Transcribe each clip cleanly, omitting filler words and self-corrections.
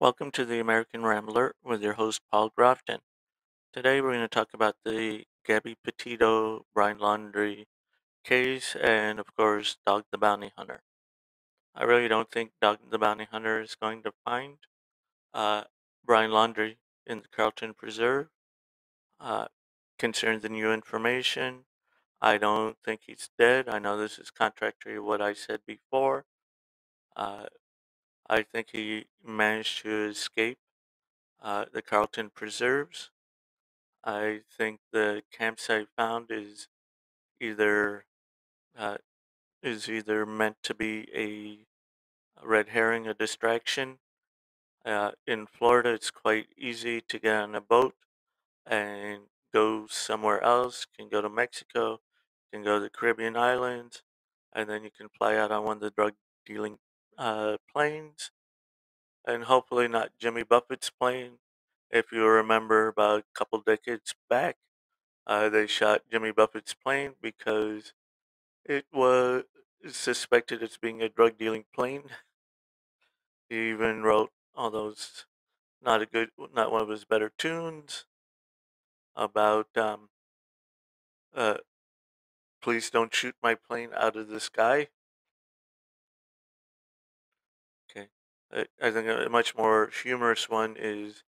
Welcome to the American Rambler with your host Paul Grofton. Today we're going to talk about the Gabby Petito Brian Laundrie case and, of course, Dog the Bounty Hunter. I really don't think Dog the Bounty Hunter is going to find uh, Brian Laundrie in the Carlton Preserve. Uh, concerning the new information, I don't think he's dead. I know this is contradictory to what I said before. Uh, I think he managed to escape the Carlton Preserves. I think the campsite found either uh, is either meant to be a red herring, a distraction. In Florida, it's quite easy to get on a boat and go somewhere else. You can go to Mexico, you can go to the Caribbean islands, and then you can fly out on one of the drug dealing planes, and hopefully not Jimmy Buffett's plane. If you remember, about a couple decades back, they shot Jimmy Buffett's plane because it was suspected as being a drug dealing plane. He even wrote all those not one of his better tunes about uh, please don't shoot my plane out of the sky. Okay, I think a much more humorous one is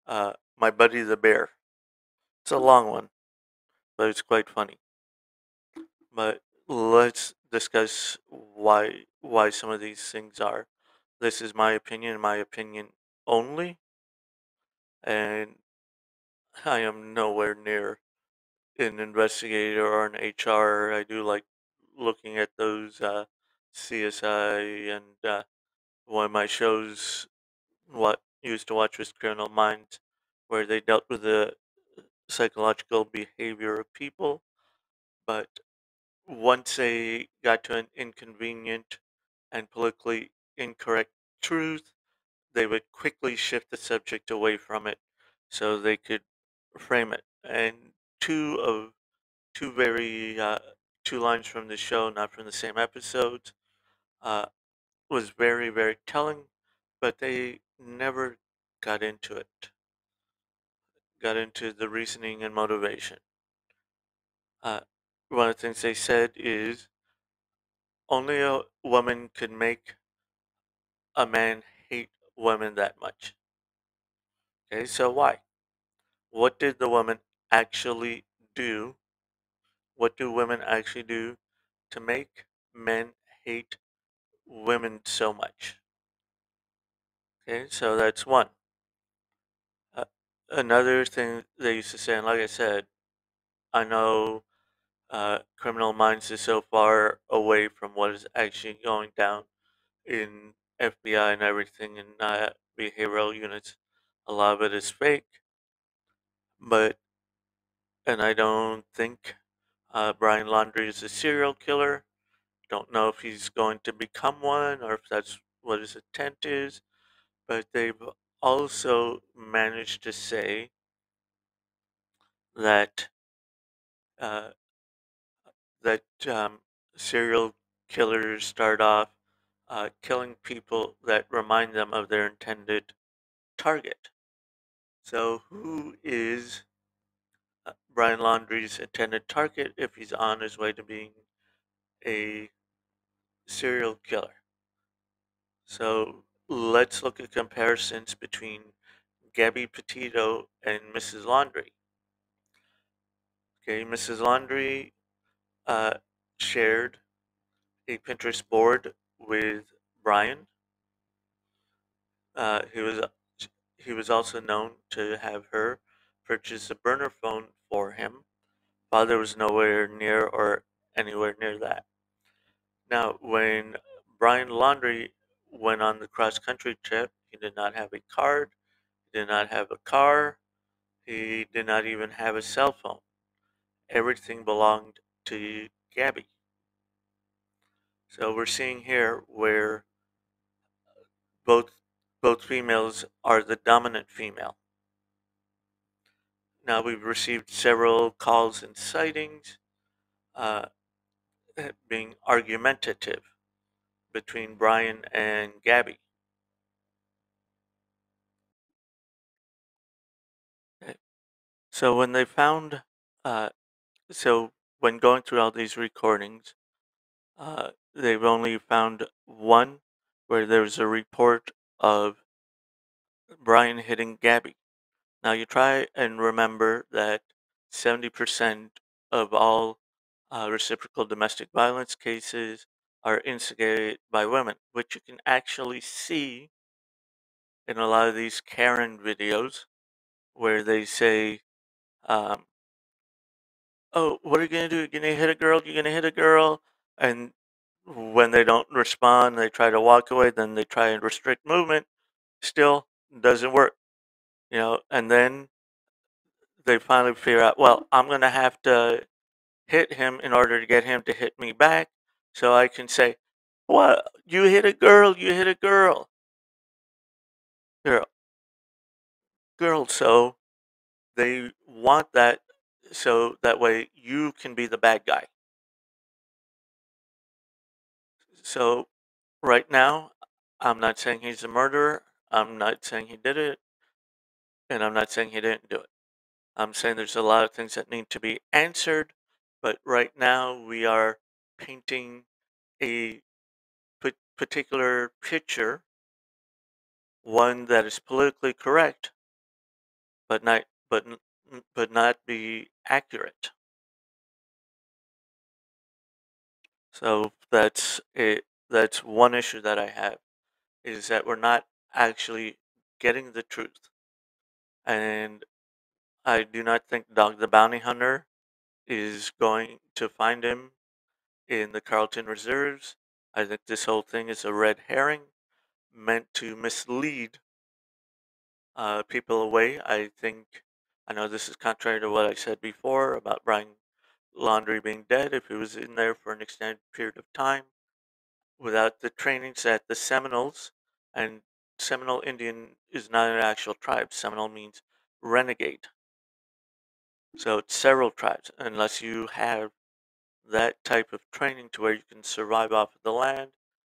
my buddy the bear. It's a long one, but it's quite funny. But let's discuss why some of these things are. This is my opinion only, and I am nowhere near an investigator or an HR. I do like looking at those CSI, and one of my shows what used to watch was Criminal Minds, where they dealt with the psychological behavior of people. But once they got to an inconvenient and politically incorrect truth, they would quickly shift the subject away from it so they could frame it. And two of two very two lines from the show, not from the same episodes, uh, was very telling, but they never got into it. Got into the reasoning and motivation. Uh, One of the things they said is only a woman could make a man hate women that much. Okay, so why? What did the woman actually do? What do women actually do to make men hate women so much? Okay, so that's one. Uh, Another thing they used to say, and like I said, I know Criminal Minds is so far away from what is actually going down in FBI and everything and behavioral units. A lot of it is fake, but and I don't think Brian Laundrie is a serial killer. Don't know if he's going to become one or if that's what his intent is, but they've also managed to say that uh, that serial killers start off killing people that remind them of their intended target. So, who is Brian Laundrie's intended target if he's on his way to being a serial killer? So, let's look at comparisons between Gabby Petito and Mrs. Laundrie. Okay, Mrs. Laundrie uh, shared a Pinterest board with Brian. Uh, he was he was also known to have her purchase a burner phone for him. Father was nowhere near or anywhere near that. Now, when Brian Laundrie went on the cross country trip, he did not have a card, he did not have a car, he did not even have a cell phone. Everything belonged to Gabby. So we're seeing here where both both females are the dominant female. Now we've received several calls and sightings uh, being argumentative between Brian and Gabby. So when they found, uh, so when going through all these recordings, they've only found one where there was a report of Brian hitting Gabby. Now you try and remember that 70% of all reciprocal domestic violence cases are instigated by women, which you can actually see in a lot of these Karen videos where they say, um, "Oh, what are you gonna do? You're gonna hit a girl? You're gonna hit a girl?" And when they don't respond, they try to walk away. Then they try and restrict movement. Still doesn't work, And then they finally figure out, well, I'm gonna have to hit him in order to get him to hit me back, so I can say, "What? You hit a girl? You hit a girl? Girl, girl." So they want that, so that way you can be the bad guy. So right now, I'm not saying he's a murderer. I'm not saying he did it, and I'm not saying he didn't do it. I'm saying there's a lot of things that need to be answered, but right now we are painting a particular picture, one that is politically correct, but not be accurate. So that's it. That's one issue that I have, is that we're not actually getting the truth. And I do not think Dog the Bounty Hunter is going to find him in the Carlton Reserves. I think this whole thing is a red herring meant to mislead people away. I know this is contrary to what I said before about Brian Laundrie being dead. If he was in there for an extended period of time without the trainings at the Seminoles, and Seminole Indian is not an actual tribe. Seminole means renegade. So it's several tribes. Unless you have that type of training to where you can survive off of the land,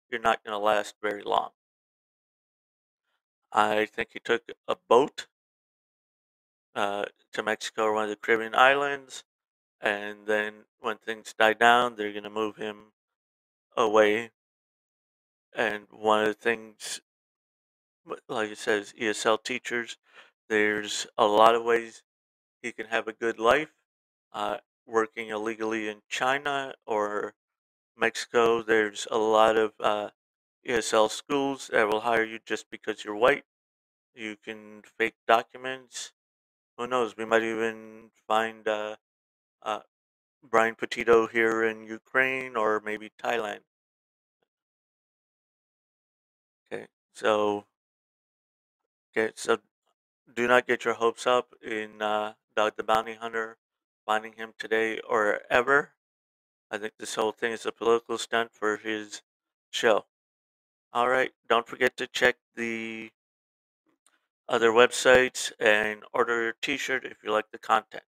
you're not going to last very long. I think he took a boat to Mexico or one of the Caribbean islands, and then when things die down, they're going to move him away. And one of the things, like it says, ESL teachers, there's a lot of ways he can have a good life. Uh, Working illegally in China or Mexico, there's a lot of ESL schools that will hire you just because you're white. You can fake documents. Who knows? We might even find uh, Brian Petito here in Ukraine or maybe Thailand. Okay, so so do not get your hopes up in Dog the Bounty Hunter finding him today or ever. I think this whole thing is a political stunt for his show. All right, don't forget to check the other websites and order a t-shirt if you like the content.